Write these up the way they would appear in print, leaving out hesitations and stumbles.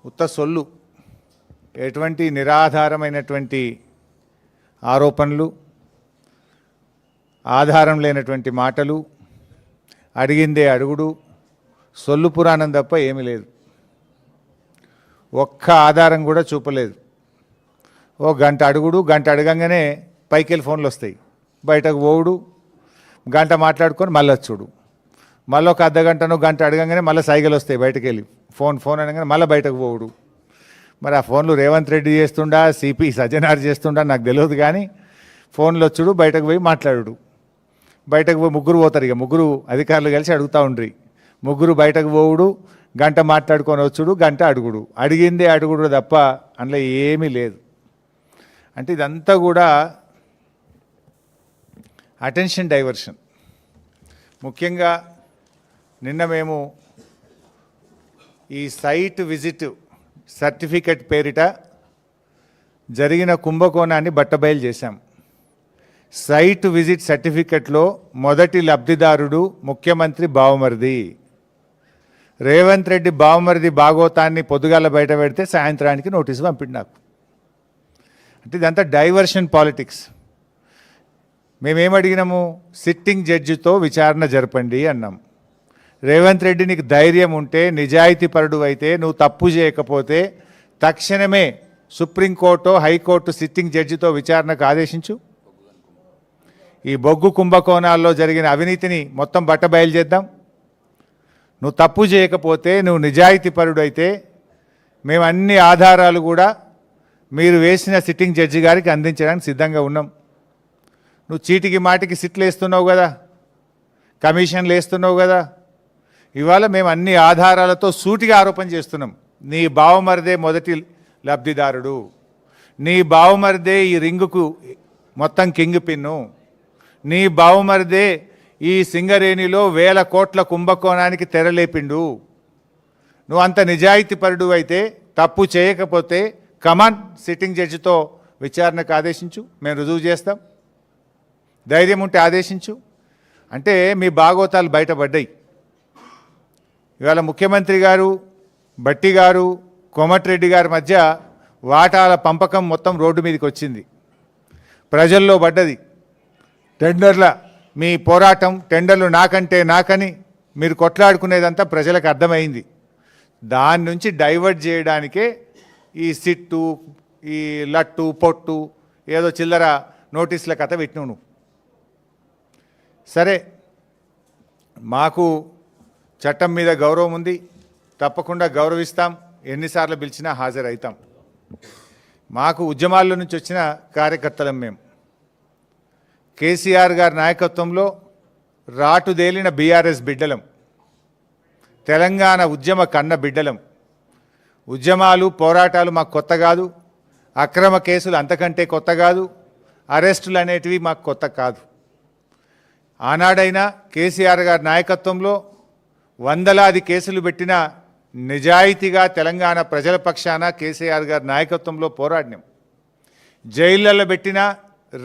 ఉత్త సొల్లు, ఎటువంటి నిరాధారమైనటువంటి ఆరోపణలు, ఆధారం లేనటువంటి మాటలు, అడిగిందే అడుగుడు, సొల్లు పురాణం తప్ప ఏమీ లేదు. ఒక్క ఆధారం కూడా చూపలేదు. ఓ గంట అడుగుడు, గంట అడగంగానే పైకెళ్ళి ఫోన్లు వస్తాయి, బయటకు పోవుడు, గంట మాట్లాడుకొని మళ్ళీ వచ్చుడు, మళ్ళీ ఒక అర్ధగంటనో గంట అడగంగానే మళ్ళీ సైకిల్ వస్తాయి, బయటకు వెళ్ళి ఫోన్ అనగానే మళ్ళీ బయటకు పోవుడు. మరి ఆ ఫోన్లు రేవంత్ రెడ్డి చేస్తుండా, సిపి సజ్జనార్ చేస్తుండా నాకు తెలియదు, కానీ ఫోన్లు వచ్చుడు, బయటకు పోయి మాట్లాడు. బయటకు పోయి ముగ్గురు పోతారు, ఇక ముగ్గురు అధికారులు కలిసి అడుగుతూ ఉండ్రి. ముగ్గురు బయటకు పోవుడు, గంట మాట్లాడుకొని వచ్చుడు, గంట అడుగుడు, అడిగిందే అడుగుడు తప్ప అందులో ఏమీ లేదు. అంటే ఇదంతా కూడా అటెన్షన్ డైవర్షన్. ముఖ్యంగా నిన్న మేము ఈ సైట్ విజిట్ సర్టిఫికెట్ పేరిట జరిగిన కుంభకోణాన్ని బట్టబయలు చేశాం. సైట్ విజిట్ సర్టిఫికెట్లో మొదటి లబ్ధిదారుడు ముఖ్యమంత్రి బావమరిది. రేవంత్ రెడ్డి బావమరిది భాగోతాన్ని పొద్దుగాల బయట పెడితే సాయంత్రానికి నోటీసు పంపిండు నాకు. అంటే ఇదంతా డైవర్షన్ పాలిటిక్స్. మేమేమడిగినాము? సిట్టింగ్ జడ్జితో విచారణ జరపండి అన్నాం. రేవంత్ రెడ్డి నీకు ధైర్యం ఉంటే, నిజాయితీపరుడు అయితే, నువ్వు తప్పు చేయకపోతే తక్షణమే సుప్రీంకోర్టు, హైకోర్టు సిట్టింగ్ జడ్జితో విచారణకు ఆదేశించు. ఈ బొగ్గు కుంభకోణాల్లో జరిగిన అవినీతిని మొత్తం బట్టబయలు చేద్దాం. నువ్వు తప్పు చేయకపోతే, నువ్వు నిజాయితీపరుడు అయితే మేము అన్ని ఆధారాలు కూడా మీరు వేసిన సిట్టింగ్ జడ్జి గారికి అందించడానికి సిద్ధంగా ఉన్నాం. నువ్వు చీటికి మాటికి సిట్లు వేస్తున్నావు కదా, కమిషన్లు వేస్తున్నావు కదా. ఇవాళ మేము అన్ని ఆధారాలతో సూటిగా ఆరోపణ చేస్తున్నాం. నీ బావమరిదే మొదటి లబ్ధిదారుడు, నీ బావమరిదే ఈ రింగుకు మొత్తం కింగ్ పిన్ను, నీ బావమరిదే ఈ సింగరేణిలో 1000 కోట్ల కుంభకోణానికి తెరలేపిండు. నువ్వు అంత నిజాయితీపరుడు అయితే, తప్పు చేయకపోతే కమాన్ సిట్టింగ్ జడ్జితో విచారణకు ఆదేశించు, మేము రుజువు చేస్తాం. ధైర్యం ఉంటే ఆదేశించు. అంటే మీ భాగోతాలు బయటపడ్డాయి. ఇవాళ ముఖ్యమంత్రి గారు, భట్టి గారు, కోమటిరెడ్డి గారి మధ్య వాటాల పంపకం మొత్తం రోడ్డు మీదకి వచ్చింది, ప్రజల్లో పడ్డది. టెండర్ల మీ పోరాటం, టెండర్లు నాకంటే నాకని మీరు కొట్లాడుకునేదంతా ప్రజలకు అర్థమైంది. దాని నుంచి డైవర్ట్ చేయడానికే ఈ సిట్టు, ఈ లట్టు పొట్టు, ఏదో చిల్లర నోటీసుల కథ పెట్టినావు నువ్వు. సరే, మాకు చట్టం మీద గౌరవం ఉంది, తప్పకుండా గౌరవిస్తాం, ఎన్నిసార్లు పిలిచినా హాజరవుతాం. మాకు ఉద్యమాల్లో నుంచి వచ్చిన కార్యకర్తలం మేము. కేసీఆర్ గారి నాయకత్వంలో రాటుదేలిన బీఆర్ఎస్ బిడ్డలం, తెలంగాణ ఉద్యమ కన్న బిడ్డలం. ఉద్యమాలు, పోరాటాలు మాకు కొత్త కాదు, అక్రమ కేసులు అంతకంటే కొత్త కాదు, అరెస్టులు అనేటివి మాకు కొత్త కాదు. ఆనాడైనా కేసీఆర్ గారి నాయకత్వంలో వందలాది కేసులు పెట్టిన నిజాయితీగా తెలంగాణ ప్రజల పక్షాన కేసీఆర్ గారి నాయకత్వంలో పోరాడినాం. జైళ్ళలో పెట్టిన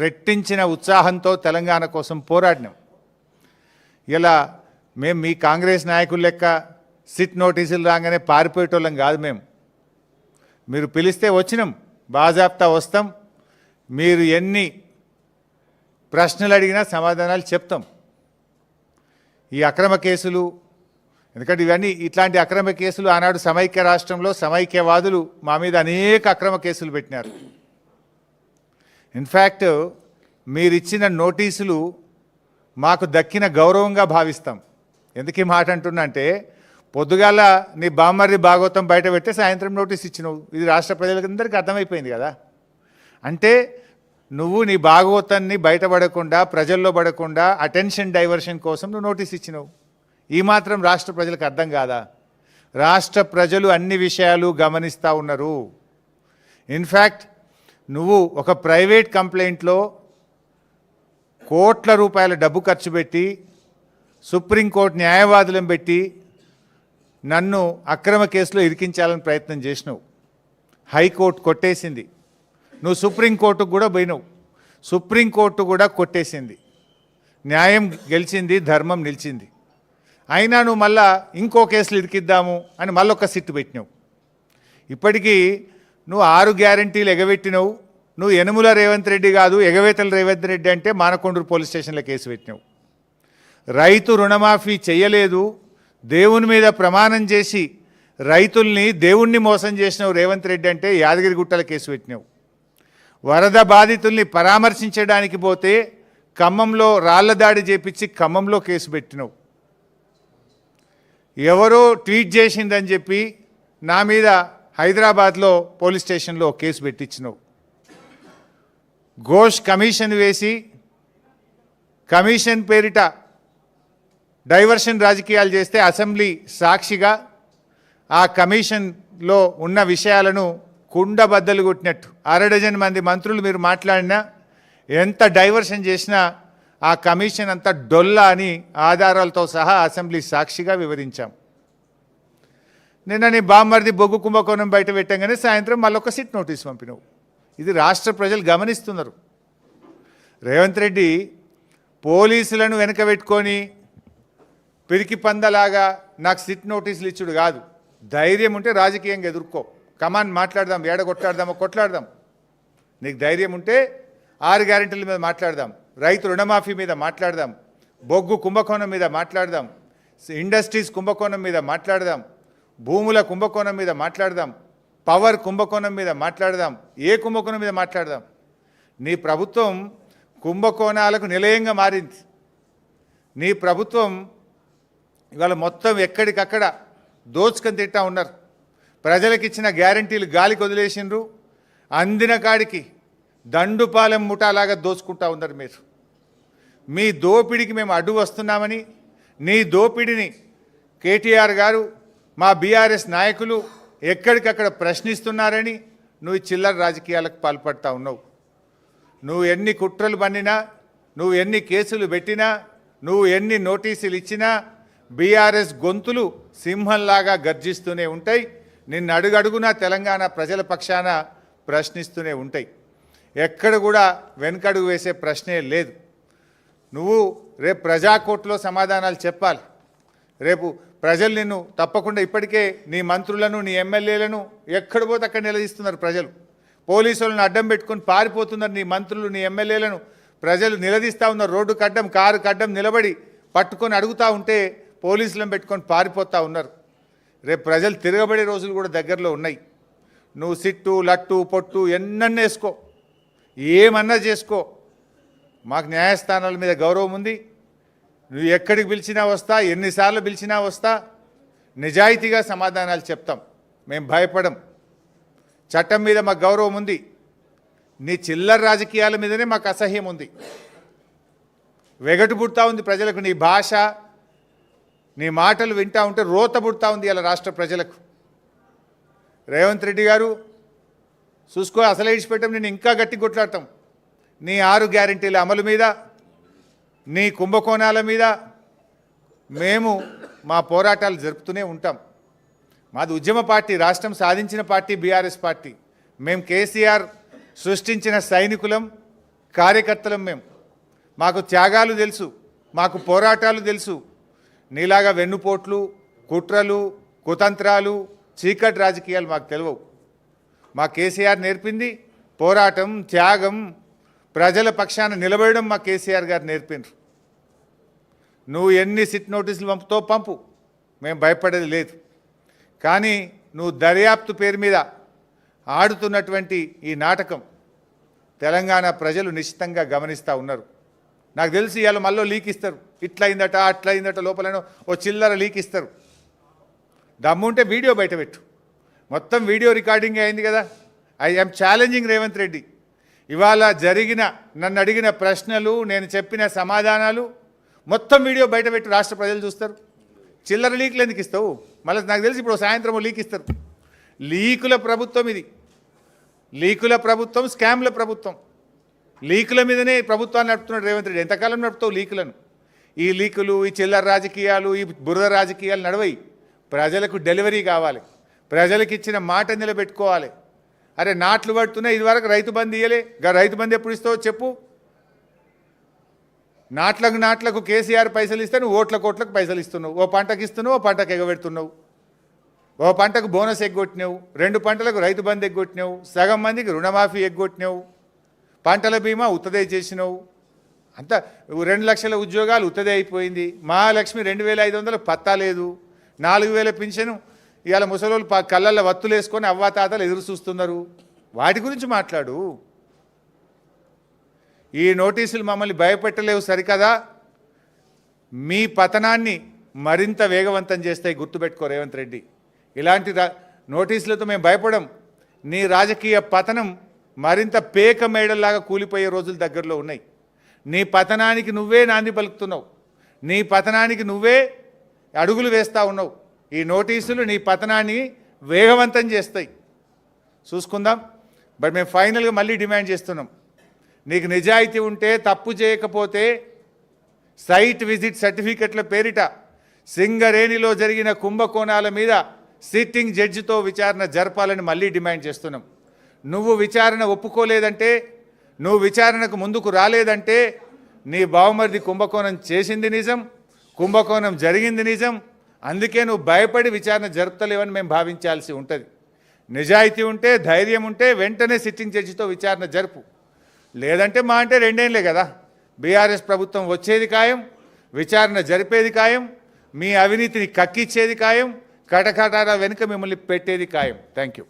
రెట్టించిన ఉత్సాహంతో తెలంగాణ కోసం పోరాడినాం. ఇలా మేము మీ కాంగ్రెస్ నాయకుల లెక్క సిట్ నోటీసులు రాగానే పారిపోయేటోళ్ళం కాదు. మీరు పిలిస్తే వచ్చినాం, బాజాప్తా వస్తాం. మీరు ఎన్ని ప్రశ్నలు అడిగినా సమాధానాలు చెప్తాం. ఈ అక్రమ కేసులు, ఎందుకంటే ఇవన్నీ ఇట్లాంటి అక్రమ కేసులు ఆనాడు సమైక్య రాష్ట్రంలో సమైక్యవాదులు మా మీద అనేక అక్రమ కేసులు పెట్టినారు. ఇన్ఫ్యాక్ట్ మీరు ఇచ్చిన నోటీసులు మాకు దక్కిన గౌరవంగా భావిస్తాం. ఎందుకు ఈ మాట అంటున్నా అంటే, పొద్దుగాల నీ బామ్మర్ది భాగవతం బయట పెడితే సాయంత్రం నోటీస్ ఇచ్చినావు. ఇది రాష్ట్ర ప్రజలందరికీ అర్థమైపోయింది కదా. అంటే నువ్వు నీ భాగవతాన్ని బయటపడకుండా, ప్రజల్లో పడకుండా అటెన్షన్ డైవర్షన్ కోసం నువ్వు నోటీస్ ఇచ్చినావు. ఈ మాత్రం రాష్ట్ర ప్రజలకు అర్థం కాదా? రాష్ట్ర ప్రజలు అన్ని విషయాలు గమనిస్తూ ఉన్నారు. ఇన్ఫ్యాక్ట్ నువ్వు ఒక ప్రైవేట్ కంప్లైంట్లో కోట్ల రూపాయల డబ్బు ఖర్చు పెట్టి, సుప్రీంకోర్టు న్యాయవాదులను పెట్టి నన్ను అక్రమ కేసులో ఇరికించాలని ప్రయత్నం చేసినావు. హైకోర్టు కొట్టేసింది. నువ్వు సుప్రీంకోర్టుకు కూడా పోయినావు, సుప్రీంకోర్టు కూడా కొట్టేసింది. న్యాయం గెలిచింది, ధర్మం నిలిచింది. అయినా నువ్వు మళ్ళా ఇంకో కేసులు ఇరికిద్దాము అని మళ్ళొక సిట్టు పెట్టినావు. ఇప్పటికీ నువ్వు 6 గ్యారంటీలు ఎగబెట్టినవు. నువ్వు యనుమల రేవంత్ రెడ్డి కాదు, ఎగవేతల రేవంత్ రెడ్డి అంటే మానకొండూరు పోలీస్ స్టేషన్లో కేసు పెట్టినావు. రైతు రుణమాఫీ చేయలేదు, దేవుని మీద ప్రమాణం చేసి రైతుల్ని దేవుణ్ణి మోసం చేసినావు రేవంత్ రెడ్డి అంటే యాదగిరిగుట్టల కేసు పెట్టినావు. వరద బాధితుల్ని పరామర్శించడానికి పోతే ఖమ్మంలో రాళ్ల దాడి చేపించి ఖమ్మంలో కేసు పెట్టినావు. ఎవరో ట్వీట్ చేసిందని చెప్పి నా మీద హైదరాబాద్లో పోలీస్ స్టేషన్లో కేసు పెట్టించినావు. ఘోష్ కమిషన్ వేసి కమిషన్ పేరిట డైవర్షన్ రాజకీయాలు చేస్తే అసెంబ్లీ సాక్షిగా ఆ కమిషన్లో ఉన్న విషయాలను కుండబద్దలు కొట్టినట్టు 6 మంది మంత్రులు మీరు మాట్లాడినా ఎంత డైవర్షన్ చేసినా ఆ కమిషన్ అంతా డొల్ల అని ఆధారాలతో సహా అసెంబ్లీ సాక్షిగా వివరించాం. నిన్న నీ బామ్మర్ది బొగ్గు కుంభకోణం బయట పెట్టంగానే సాయంత్రం మళ్ళొక సిట్ నోటీస్ పంపినావు. ఇది రాష్ట్ర ప్రజలు గమనిస్తున్నారు. రేవంత్ రెడ్డి పోలీసులను వెనక పెట్టుకొని పిరికి పందలాగా నాకు సిట్ నోటీసులు ఇచ్చుడు కాదు. ధైర్యం ఉంటే రాజకీయంగా ఎదుర్కో, కమాన్ మాట్లాడదాం, ఏడ కొట్లాడదామో కొట్లాడదాం. నీకు ధైర్యం ఉంటే 6 గ్యారెంటీల మీద మాట్లాడదాం, రైతు రుణమాఫీ మీద మాట్లాడదాం, బొగ్గు కుంభకోణం మీద మాట్లాడదాం, ఇండస్ట్రీస్ కుంభకోణం మీద మాట్లాడదాం, భూముల కుంభకోణం మీద మాట్లాడదాం, పవర్ కుంభకోణం మీద మాట్లాడదాం, ఏ కుంభకోణం మీద మాట్లాడదాం. నీ ప్రభుత్వం కుంభకోణాలకు నిలయంగా మారింది. నీ ప్రభుత్వం ఇవాళ మొత్తం ఎక్కడికక్కడ దోచుకొని తింటా ఉన్నారు. ప్రజలకు ఇచ్చిన గ్యారంటీలు గాలికి వదిలేసిండ్రు. అందిన కాడికి దండుపాలెం ముఠాలాగా దోచుకుంటా ఉన్నారు మీరు. మీ దోపిడికి మేము అడ్డు వస్తున్నామని, నీ దోపిడిని కేటీఆర్ గారు మా బీఆర్ఎస్ నాయకులు ఎక్కడికక్కడ ప్రశ్నిస్తున్నారని నువ్వు చిల్లర రాజకీయాలకు పాల్పడతా ఉన్నావు. నువ్వు ఎన్ని కుట్రలు పన్నినా, నువ్వు ఎన్ని కేసులు పెట్టినా, నువ్వు ఎన్ని నోటీసులు ఇచ్చినా బీఆర్ఎస్ గొంతులు సింహంలాగా గర్జిస్తూనే ఉంటాయి. నిన్ను అడుగడుగునా తెలంగాణ ప్రజల పక్షాన ప్రశ్నిస్తూనే ఉంటాయి. ఎక్కడ కూడా వెనకడుగు వేసే ప్రశ్నే లేదు. నువ్వు రేపు ప్రజాకోర్టులో సమాధానాలు చెప్పాలి. రేపు ప్రజలు నిన్ను తప్పకుండా, ఇప్పటికే నీ మంత్రులను నీ ఎమ్మెల్యేలను ఎక్కడ పోతే అక్కడ నిలదీస్తున్నారు ప్రజలు. పోలీసులను అడ్డం పెట్టుకొని పారిపోతున్నారు నీ మంత్రులు, నీ ఎమ్మెల్యేలను ప్రజలు నిలదీస్తూ ఉన్నారు. రోడ్డుకు అడ్డం, కారుకు అడ్డం నిలబడి పట్టుకొని అడుగుతూ ఉంటే పోలీసులను పెట్టుకొని పారిపోతూ ఉన్నారు. రేపు ప్రజలు తిరగబడే రోజులు కూడా దగ్గరలో ఉన్నాయి. నువ్వు సిట్టు లట్టు పొట్టు ఎన్నన్నా వేసుకో, ఏమన్నా చేసుకో, మాకు న్యాయస్థానాల మీద గౌరవం ఉంది. నువ్వు ఎక్కడికి పిలిచినా వస్తా, ఎన్నిసార్లు పిలిచినా వస్తా, నిజాయితీగా సమాధానాలు చెప్తాం. మేము భయపడం. చట్టం మీద మాకు గౌరవం ఉంది. నీ చిల్లర రాజకీయాల మీదనే మాకు అసహ్యం ఉంది. వెగటు పుడతా ఉంది ప్రజలకు. నీ భాష, నీ మాటలు వింటా ఉంటే రోత పుడతా ఉంది ఇలా రాష్ట్ర ప్రజలకు. రేవంత్ రెడ్డి గారు చూసుకో, అసలే ఇడిచిపెట్టాం, నేను ఇంకా గట్టి కొట్లాడతాం. నీ 6 గ్యారెంటీల అమలు మీద, నీ కుంభకోణాల మీద మేము మా పోరాటాలు జరుపుతూనే ఉంటాం. మాది ఉద్యమ పార్టీ, రాష్ట్రం సాధించిన పార్టీ బీఆర్ఎస్ పార్టీ. మేము కేసీఆర్ సృష్టించిన సైనికులం, కార్యకర్తలం. మాకు త్యాగాలు తెలుసు, మాకు పోరాటాలు తెలుసు. నీలాగా వెన్నుపోట్లు, కుట్రలు, కుతంత్రాలు, చీకటి రాజకీయాలు మాకు తెలియవు. మా కేసీఆర్ నేర్పింది పోరాటం, త్యాగం, ప్రజల పక్షాన నిలబడడం మా కేసీఆర్ గారు నేర్పినారు. నువ్వు ఎన్ని సిట్ నోటీసులు పంపుతో పంపు, మేము భయపడేది లేదు. కానీ నువ్వు దర్యాప్తు పేరు మీద ఆడుతున్నటువంటి ఈ నాటకం తెలంగాణ ప్రజలు నిశ్చితంగా గమనిస్తూ ఉన్నారు. నాకు తెలిసి ఇవాళ మళ్ళీ లీక్ ఇస్తారు. ఇట్లయిందట అట్లయిందట, లోపలనో ఓ చిల్లర లీక్ ఇస్తారు. దమ్ముంటే వీడియో బయటపెట్టు. మొత్తం వీడియో రికార్డింగ్ అయింది కదా. I am challenging Revanth Reddy. ఇవాళ జరిగిన, నన్ను అడిగిన ప్రశ్నలు, నేను చెప్పిన సమాధానాలు మొత్తం వీడియో బయటపెట్టు, రాష్ట్ర ప్రజలు చూస్తారు. చిల్లర లీకులు ఎందుకు ఇస్తావు? మళ్ళీ నాకు తెలిసి ఇప్పుడు సాయంత్రం లీక్ ఇస్తారు. లీకుల ప్రభుత్వం ఇది. లీకుల ప్రభుత్వం, స్కామ్ల ప్రభుత్వం. లీకుల మీదనే ప్రభుత్వాన్ని నడుపుతున్నాడు రేవంత్ రెడ్డి. ఎంతకాలం నడుపుతావు లీకులను? ఈ లీకులు, ఈ చిల్లర రాజకీయాలు, ఈ బురద రాజకీయాలు నడవయి. ప్రజలకు డెలివరీ కావాలి, ప్రజలకు ఇచ్చిన మాట నిలబెట్టుకోవాలి. అరే నాట్లు పడుతున్నాయి, ఇదివరకు రైతు బంధు ఇయ్యలే, రైతు బంధు ఎప్పుడు ఇస్తావో చెప్పు. నాట్లకు కేసీఆర్ పైసలు ఇస్తే నువ్వు ఓట్లకు పైసలు ఇస్తున్నావు. ఓ పంటకి ఇస్తున్నావు, ఓ పంటకు ఎగబెడుతున్నావు. ఓ పంటకు బోనస్ ఎగ్గొట్టినావు, 2 పంటలకు రైతు బంధు ఎగ్గొట్టినావు, సగం మందికి రుణమాఫీ ఎగ్గొట్టినావు, పంటల బీమా ఉత్తదే చేసినావు, అంతా 2 లక్షల ఉద్యోగాలు ఉత్తదే అయిపోయింది, మహాలక్ష్మి 2500 పత్తా లేదు, 4000 పింఛను ఇవాళ ముసలోళ్ళు కళ్ళల్లో వత్తులు వేసుకొని అవ్వాతాతలు ఎదురు చూస్తున్నారు. వాటి గురించి మాట్లాడు. ఈ నోటీసులు మమ్మల్ని భయపెట్టలేవు సరికదా, మీ పతనాన్ని మరింత వేగవంతం చేస్తాయి. గుర్తుపెట్టుకో రేవంత్ రెడ్డి, ఇలాంటి నోటీసులతో మేము భయపడం. నీ రాజకీయ పతనం మరింత పేక మేడల్లాగా కూలిపోయే రోజులు దగ్గరలో ఉన్నాయి. నీ పతనానికి నువ్వే నాంది పలుకుతున్నావు, నీ పతనానికి నువ్వే అడుగులు వేస్తూ ఉన్నావు. ఈ నోటీసులు నీ పతనాన్ని వేగవంతం చేస్తాయి. చూసుకుందాం. బట్ మేము ఫైనల్గా మళ్ళీ డిమాండ్ చేస్తున్నాం, నీకు నిజాయితీ ఉంటే, తప్పు చేయకపోతే సైట్ విజిట్ సర్టిఫికెట్ల పేరిట సింగరేణిలో జరిగిన కుంభకోణాల మీద సిట్టింగ్ జడ్జితో విచారణ జరపాలని మళ్ళీ డిమాండ్ చేస్తున్నాం. నువ్వు విచారణ ఒప్పుకోలేదంటే, నువ్వు విచారణకు ముందుకు రాలేదంటే నీ బావమరిది కుంభకోణం చేసింది నిజం, కుంభకోణం జరిగింది నిజం. అందుకే నువ్వు భయపడి విచారణ జరుపుతలేవని మేము భావించాల్సి ఉంటుంది. నిజాయితీ ఉంటే, ధైర్యం ఉంటే వెంటనే సిట్టింగ్ జడ్జితో విచారణ జరుపు. లేదంటే మా అంటే 2 ఏళ్ళే కదా, బీఆర్ఎస్ ప్రభుత్వం వచ్చేది ఖాయం, విచారణ జరిపేది ఖాయం, మీ అవినీతిని కక్కిచ్చేది ఖాయం, కటకటాల వెనుక మిమ్మల్ని పెట్టేది ఖాయం. Thank you.